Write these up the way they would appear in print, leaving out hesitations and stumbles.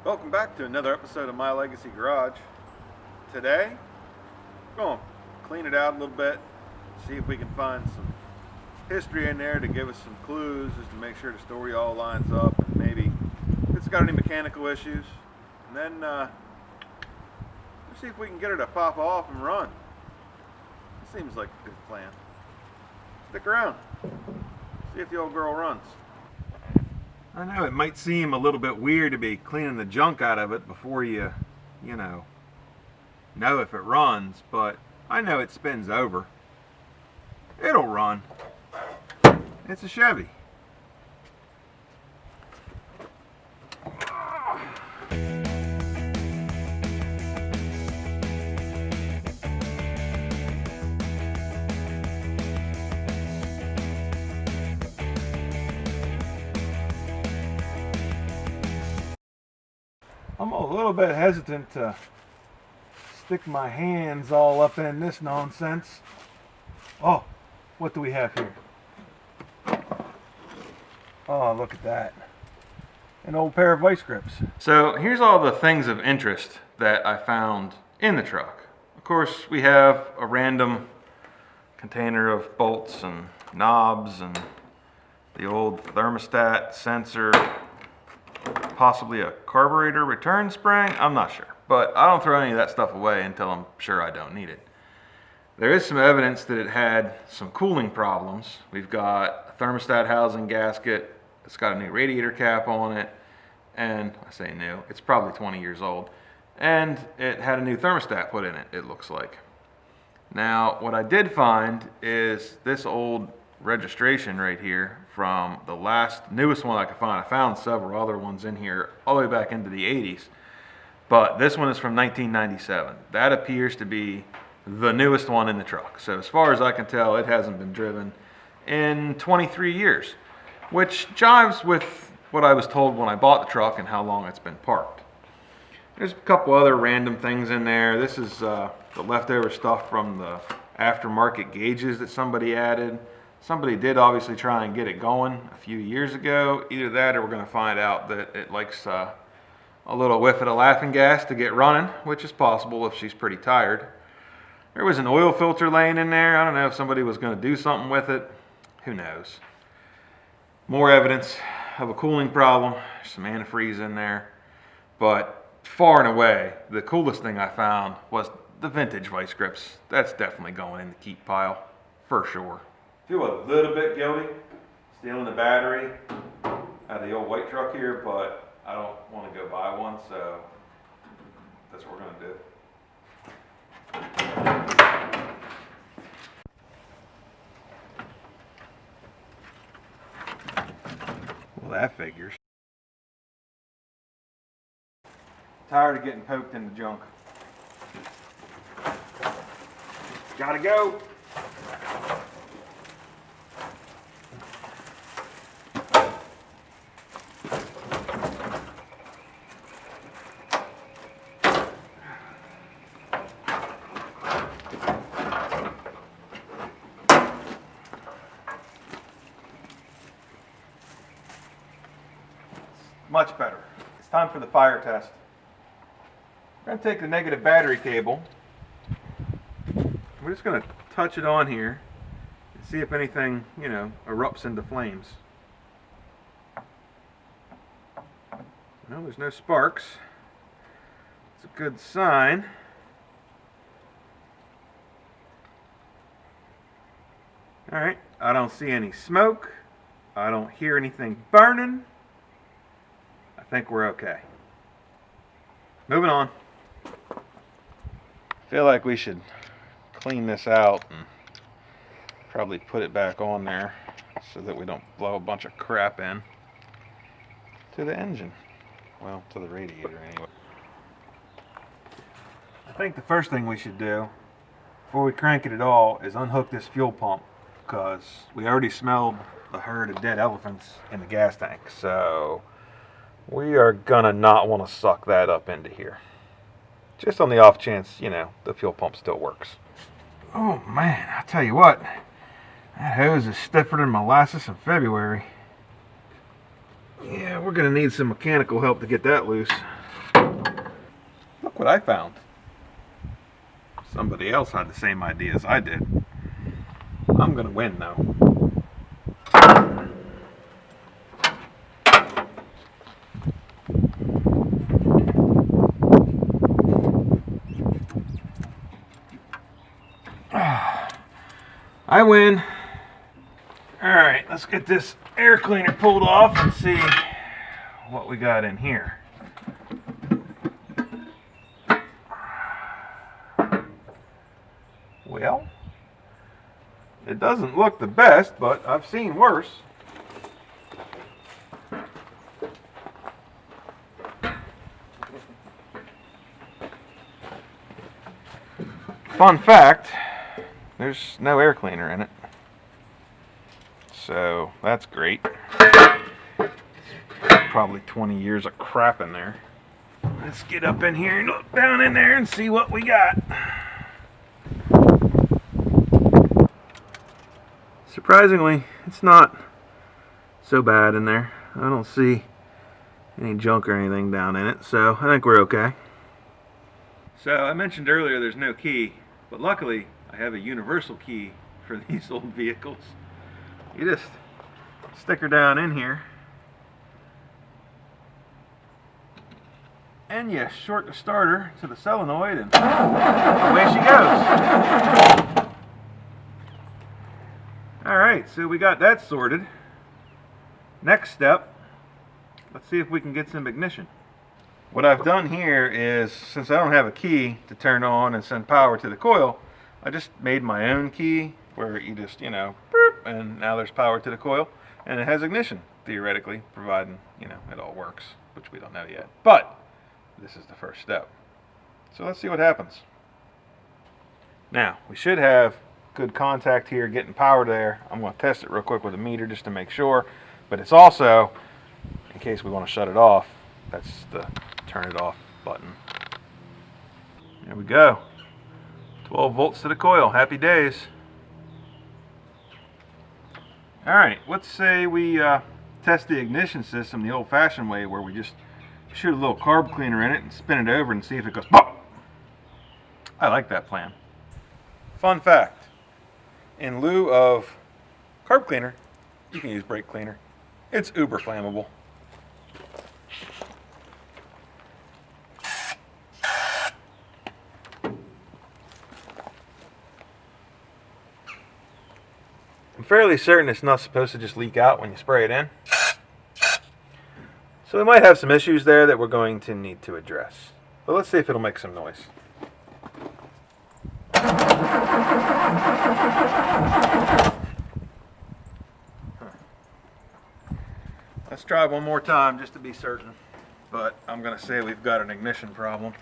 Welcome back to another episode of My Legacy Garage. Today, we're going to clean it out a little bit, see if we can find some history in there to give us some clues, just to make sure the story all lines up, and maybe if it's got any mechanical issues. And then let's see if we can get her to pop off and run. It seems like a good plan. Stick around, see if the old girl runs. I know it might seem a little bit weird to be cleaning the junk out of it before you know if it runs, but I know it spins over. It'll run. It's a Chevy. I'm a little bit hesitant to stick my hands all up in this nonsense. Oh, what do we have here? Oh, look at that. An old pair of vice grips. So here's all the things of interest that I found in the truck. Of course, we have a random container of bolts and knobs and the old thermostat sensor, possibly a carburetor return spring, I'm not sure. But I don't throw any of that stuff away until I'm sure I don't need it. There is some evidence that it had some cooling problems. We've got a thermostat housing gasket. It's got a new radiator cap on it. And I say new, it's probably 20 years old. And it had a new thermostat put in it, it looks like. Now, what I did find is this old registration right here from the newest one I could find. I found several other ones in here all the way back into the 80s, but this one is from 1997. That appears to be the newest one in the truck. So as far as I can tell, it hasn't been driven in 23 years, which jives with what I was told when I bought the truck and how long it's been parked. There's a couple other random things in there. This is the leftover stuff from the aftermarket gauges that somebody added. Somebody did obviously try and get it going a few years ago. Either that or we're going to find out that it likes a little whiff of the laughing gas to get running, which is possible if she's pretty tired. There was an oil filter laying in there. I don't know if somebody was going to do something with it. Who knows? More evidence of a cooling problem. There's some antifreeze in there. But far and away, the coolest thing I found was the vintage vice grips. That's definitely going in the keep pile, for sure. Feel a little bit guilty stealing the battery out of the old white truck here, but I don't want to go buy one, so that's what we're going to do. Well, that figures. Tired of getting poked in the junk. Gotta go. Much better. It's time for the fire test. We're going to take the negative battery cable. We're just going to touch it on here and see if anything, erupts into flames. Well, there's no sparks. It's a good sign. Alright, I don't see any smoke. I don't hear anything burning. I think we're okay. Moving on. I feel like we should clean this out and probably put it back on there so that we don't blow a bunch of crap in to the engine. Well, to the radiator anyway. I think the first thing we should do before we crank it at all is unhook this fuel pump, because we already smelled the herd of dead elephants in the gas tank. So we are gonna not want to suck that up into here. Just on the off chance, the fuel pump still works. Oh man, I tell you what, that hose is stiffer than molasses in February. Yeah, we're gonna need some mechanical help to get that loose. Look what I found. Somebody else had the same idea as I did. I'm gonna win though. I win. Alright, let's get this air cleaner pulled off and see what we got in here. Well, it doesn't look the best, but I've seen worse. Fun fact, there's no air cleaner in it. So that's great. Probably 20 years of crap in there. Let's get up in here and look down in there and see what we got. Surprisingly, it's not so bad in there. I don't see any junk or anything down in it, so I think we're okay. So I mentioned earlier there's no key, but luckily I have a universal key for these old vehicles. You just stick her down in here and you short the starter to the solenoid and away she goes. Alright, so we got that sorted. Next step, let's see if we can get some ignition. What I've done here is, since I don't have a key to turn on and send power to the coil, I just made my own key where you just, you know, boop, and now there's power to the coil and it has ignition, theoretically, providing, you know, it all works, which we don't know yet. But this is the first step. So let's see what happens. Now, we should have good contact here getting power there. I'm going to test it real quick with a meter just to make sure, but it's also, in case we want to shut it off, that's the turn it off button. There we go. 12 volts to the coil. Happy days. Alright, let's say we test the ignition system the old-fashioned way, where we just shoot a little carb cleaner in it and spin it over and see if it goes pop. I like that plan. Fun fact, in lieu of carb cleaner, you can use brake cleaner. It's uber flammable. I'm fairly certain it's not supposed to just leak out when you spray it in. So we might have some issues there that we're going to need to address. But let's see if it'll make some noise. Let's try one more time just to be certain. But I'm going to say we've got an ignition problem.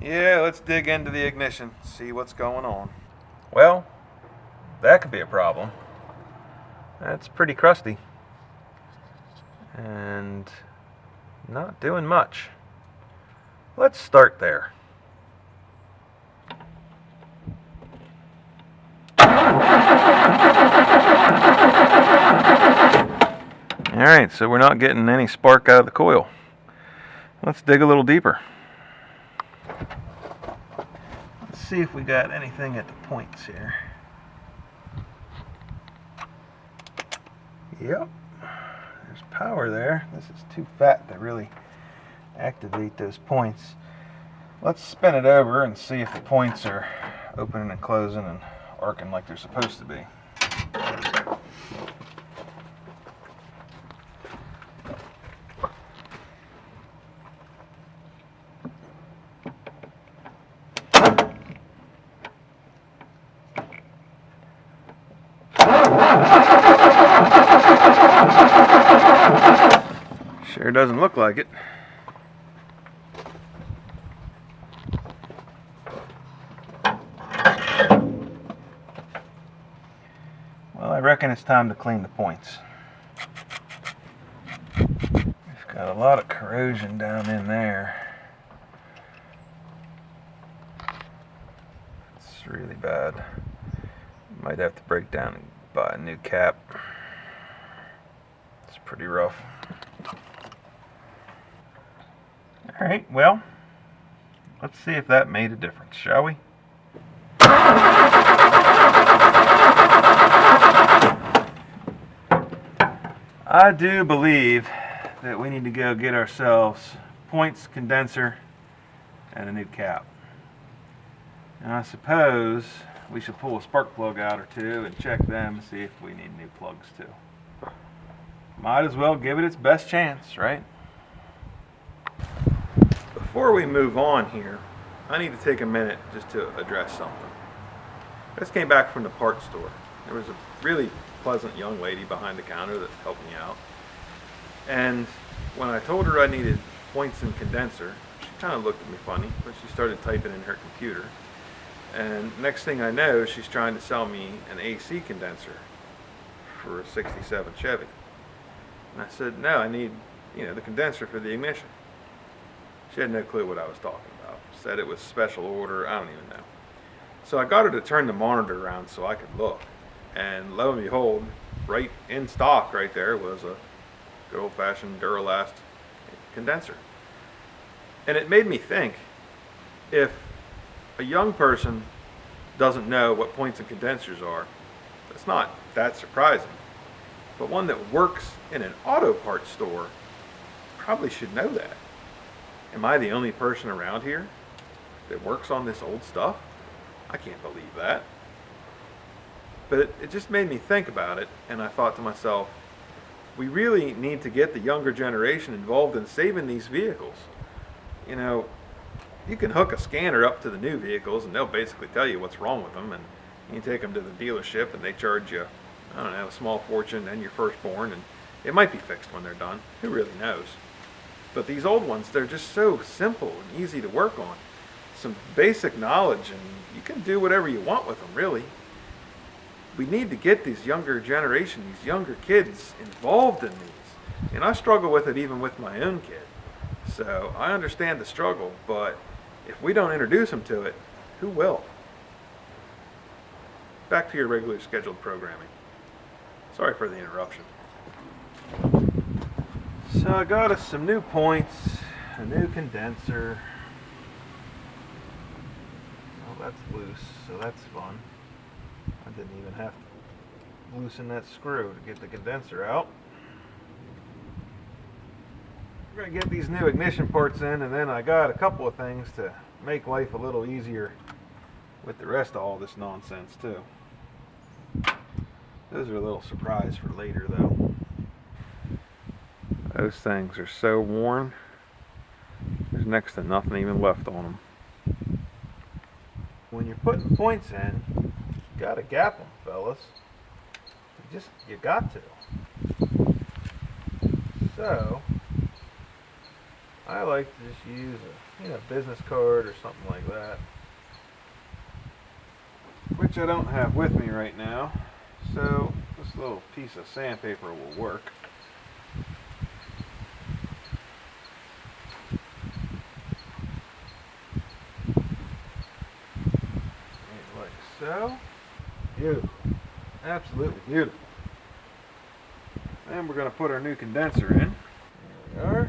Yeah, let's dig into the ignition, see what's going on. Well, that could be a problem. That's pretty crusty. And not doing much. Let's start there. Alright, so we're not getting any spark out of the coil. Let's dig a little deeper. Let's see if we got anything at the points here. Yep, there's power there. This is too fat to really activate those points. Let's spin it over and see if the points are opening and closing and arcing like they're supposed to be. Sure doesn't look like it. reckon it's time to clean the points. We've got a lot of corrosion down in there. It's really bad. Might have to break down and buy a new cap. It's pretty rough. Alright, well, let's see if that made a difference, shall we? I do believe that we need to go get ourselves points, condenser, and a new cap. And I suppose we should pull a spark plug out or two and check them and see if we need new plugs too. Might as well give it its best chance, right? Before we move on here, I need to take a minute just to address something. I just came back from the parts store. There was a really pleasant young lady behind the counter that helped me out. And when I told her I needed points and condenser, she kind of looked at me funny, but she started typing in her computer. And next thing I know, she's trying to sell me an AC condenser for a 67 Chevy. And I said, no, I need, the condenser for the ignition. She had no clue what I was talking about. Said it was special order, I don't even know. So I got her to turn the monitor around so I could look. And lo and behold, right in stock right there was a good old-fashioned Duralast condenser. And it made me think, if a young person doesn't know what points and condensers are, that's not that surprising. But one that works in an auto parts store probably should know that. Am I the only person around here that works on this old stuff? I can't believe that. But it just made me think about it, and I thought to myself, we really need to get the younger generation involved in saving these vehicles. You can hook a scanner up to the new vehicles and they'll basically tell you what's wrong with them, and you can take them to the dealership and they charge you, I don't know, a small fortune and your firstborn, and it might be fixed when they're done. Who really knows? But these old ones, they're just so simple and easy to work on. Some basic knowledge, and you can do whatever you want with them, really. We need to get these younger generation, these younger kids involved in these. And I struggle with it even with my own kid. So I understand the struggle, but if we don't introduce them to it, who will? Back to your regularly scheduled programming. Sorry for the interruption. So I got us some new points, a new condenser. Oh, that's loose, so that's fun. I didn't even have to loosen that screw to get the condenser out. We're going to get these new ignition parts in, and then I got a couple of things to make life a little easier with the rest of all this nonsense too. Those are a little surprise for later though. Those things are so worn, there's next to nothing even left on them. When you're putting points in, you gotta gap them, fellas. You got to. So I like to just use a business card or something like that, which I don't have with me right now. So this little piece of sandpaper will work. Like so. Beautiful. Absolutely beautiful. And we're going to put our new condenser in. There we are.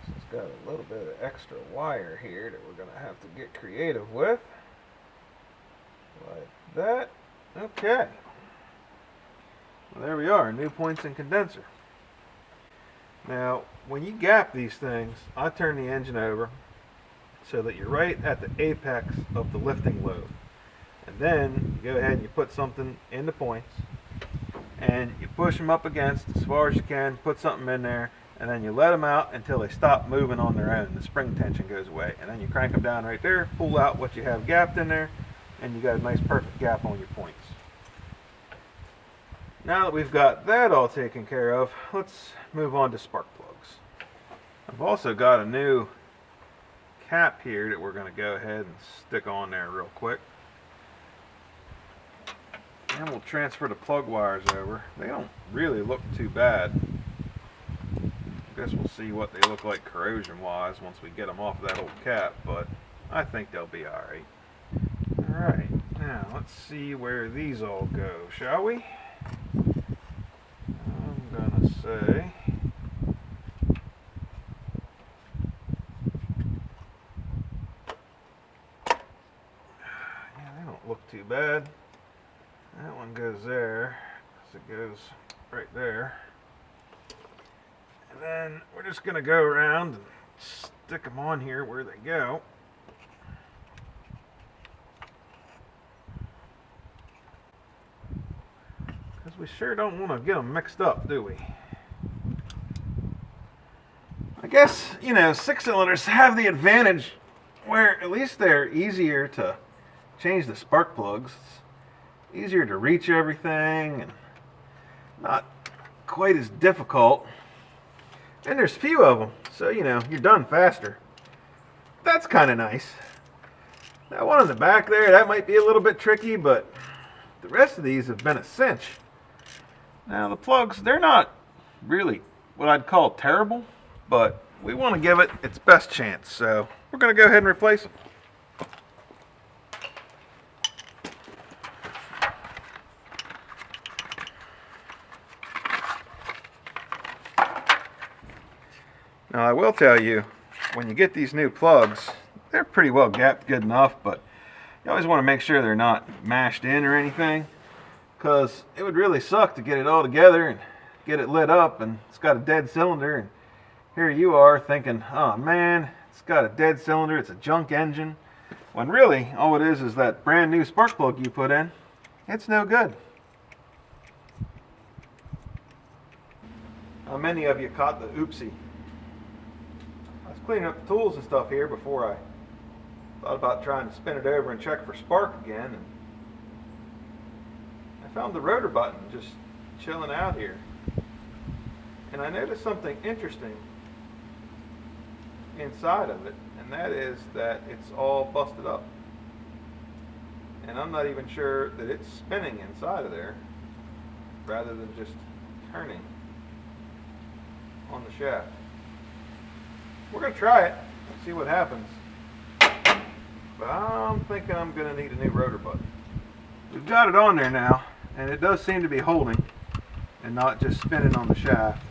So it's got a little bit of extra wire here that we're going to have to get creative with. Like that. Okay. Well, there we are, new points and condenser. Now, when you gap these things, I turn the engine over so that you're right at the apex of the lifting load. And then you go ahead and you put something in the points and you push them up against as far as you can, put something in there, and then you let them out until they stop moving on their own. The spring tension goes away. And then you crank them down right there, pull out what you have gapped in there, and you got a nice perfect gap on your points. Now that we've got that all taken care of, let's move on to spark plugs. I've also got a new cap here that we're going to go ahead and stick on there real quick. And we'll transfer the plug wires over. They don't really look too bad. I guess we'll see what they look like corrosion-wise once we get them off of that old cap, but I think they'll be alright. Alright, now let's see where these all go, shall we? I'm gonna say... yeah, they don't look too bad. That one goes there, because it goes right there. And then we're just going to go around and stick them on here where they go. Because we sure don't want to get them mixed up, do we? I guess, you know, 6-cylinders have the advantage where at least they're easier to change the spark plugs. It's easier to reach everything and not quite as difficult. And there's few of them, so you know, you're done faster. That's kind of nice. That one in the back there, that might be a little bit tricky, but the rest of these have been a cinch. Now the plugs, they're not really what I'd call terrible, but we want to give it its best chance, so we're going to go ahead and replace them. Now I will tell you, when you get these new plugs, they're pretty well gapped good enough, but you always want to make sure they're not mashed in or anything, because it would really suck to get it all together and get it lit up and it's got a dead cylinder, and here you are thinking, oh man, it's got a dead cylinder, it's a junk engine, when really all it is that brand new spark plug you put in. It's no good. How many of you caught the oopsie? I was cleaning up the tools and stuff here before I thought about trying to spin it over and check for spark again, and I found the rotor button just chilling out here, and I noticed something interesting inside of it, and that is that it's all busted up, and I'm not even sure that it's spinning inside of there rather than just turning on the shaft. We're going to try it, see what happens, but I'm thinking I'm going to need a new rotor button. We've got it on there now, and it does seem to be holding and not just spinning on the shaft.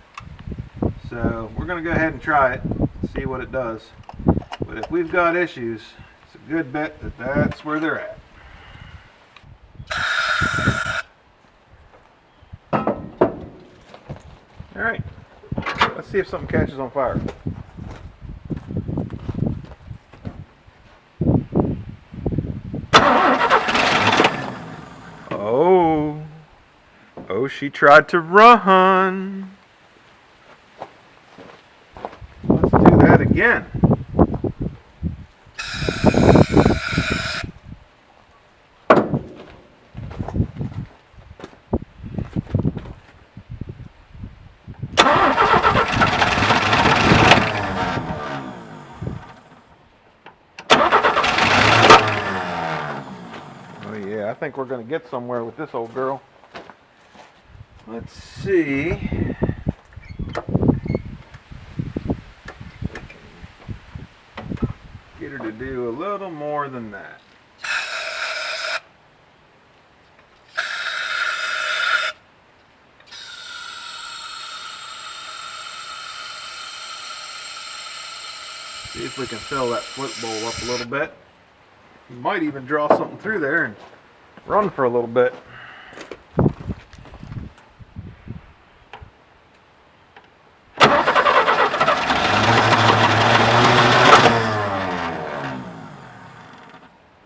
So we're going to go ahead and try it, see what it does. But if we've got issues, it's a good bet that that's where they're at. Alright, let's see if something catches on fire. Oh, she tried to run. Let's do that again. Oh yeah, I think we're going to get somewhere with this old girl. Let's see. Get her to do a little more than that. See if we can fill that float bowl up a little bit. We might even draw something through there and run for a little bit.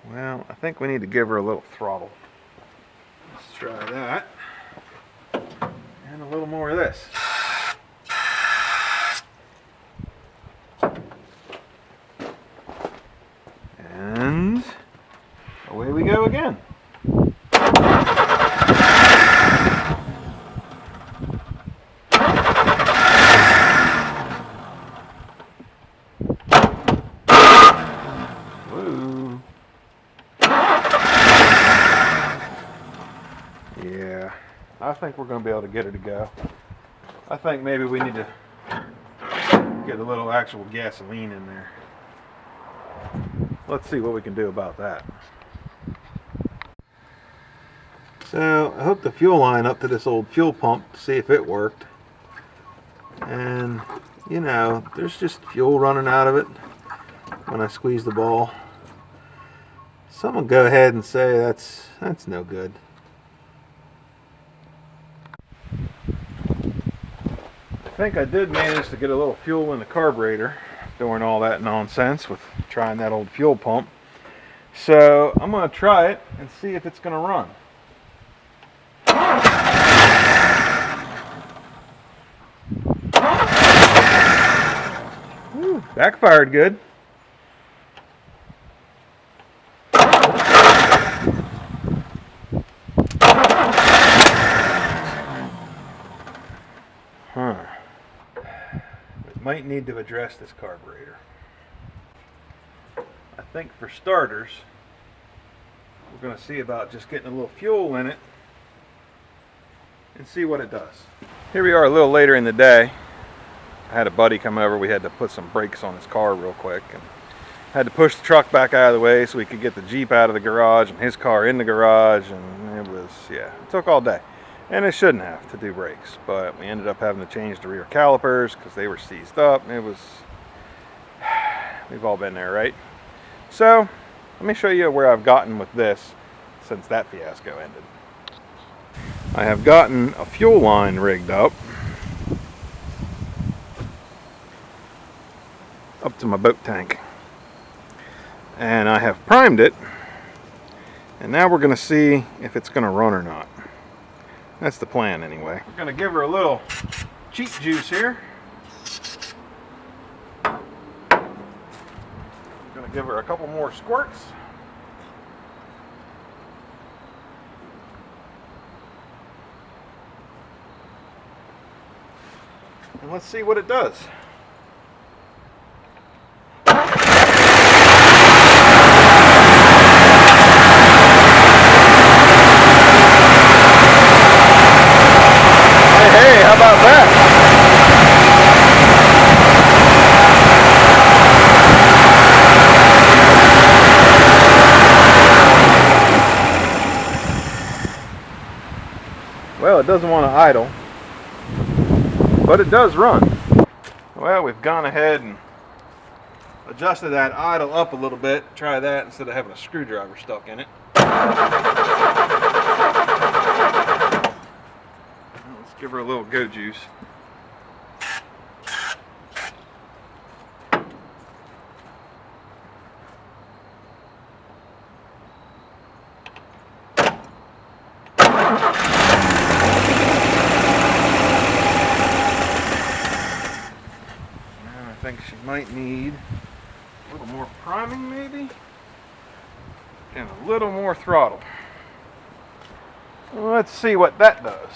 Well, I think we need to give her a little throttle. Let's try that. And a little more of this. And away we go again. Woo. think we're going to be able to get her to go. I think maybe we need to get a little actual gasoline in there. Let's see what we can do about that. So I hooked the fuel line up to this old fuel pump to see if it worked. And you know, there's just fuel running out of it when I squeeze the ball. Someone go ahead and say that's no good. I think I did manage to get a little fuel in the carburetor during all that nonsense with trying that old fuel pump. So I'm going to try it and see if it's going to run. Ooh, backfired good. We might need to address this carburetor. I think for starters, we're going to see about just getting a little fuel in it and see what it does. Here we are a little later in the day. I had a buddy come over. We had to put some brakes on his car real quick and had to push the truck back out of the way so we could get the Jeep out of the garage and his car in the garage, and it was, yeah, it took all day. And it shouldn't have to do brakes, but we ended up having to change the rear calipers because they were seized up. It was, we've all been there, right? So let me show you where I've gotten with this since that fiasco ended. I have gotten a fuel line rigged up to my boat tank, and I have primed it, and now we're going to see if it's going to run or not. That's the plan anyway. We're going to give her a little cheap juice here. Going to give her a couple more squirts. And let's see what it does. Hey, how about that? Well, it doesn't want to idle, but it does run. Well, we've gone ahead and adjusted that idle up a little bit. Try that instead of having a screwdriver stuck in it. Let's give her a little go juice. I think she might need a little more priming maybe, and a little more throttle. Let's see what that does.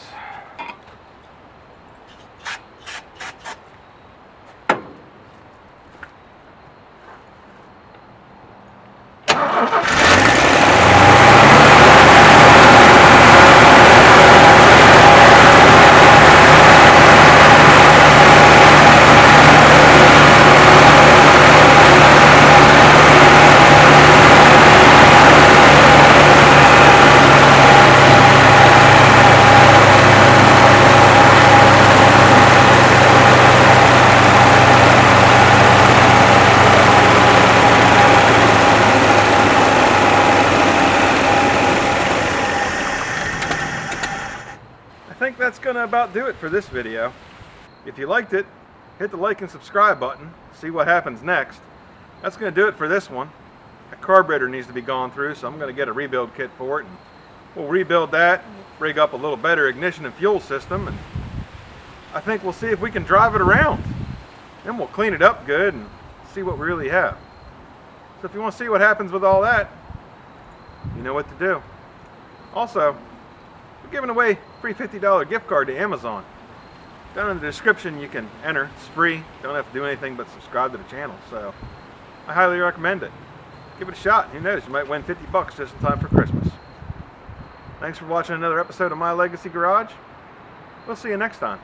I think that's gonna about do it for this video. If you liked it, hit the like and subscribe button. See what happens next. That's gonna do it for this one. The carburetor needs to be gone through, so I'm gonna get a rebuild kit for it, and we'll rebuild that, rig up a little better ignition and fuel system, and I think we'll see if we can drive it around. Then we'll clean it up good and see what we really have. So if you want to see what happens with all that, you know what to do. Also, we're giving away a free $50 gift card to Amazon. Down in the description you can enter. It's free. Don't have to do anything but subscribe to the channel. So I highly recommend it. Give it a shot. Who knows, you might win 50 bucks just in time for Christmas. Thanks for watching another episode of My Legacy Garage. We'll see you next time.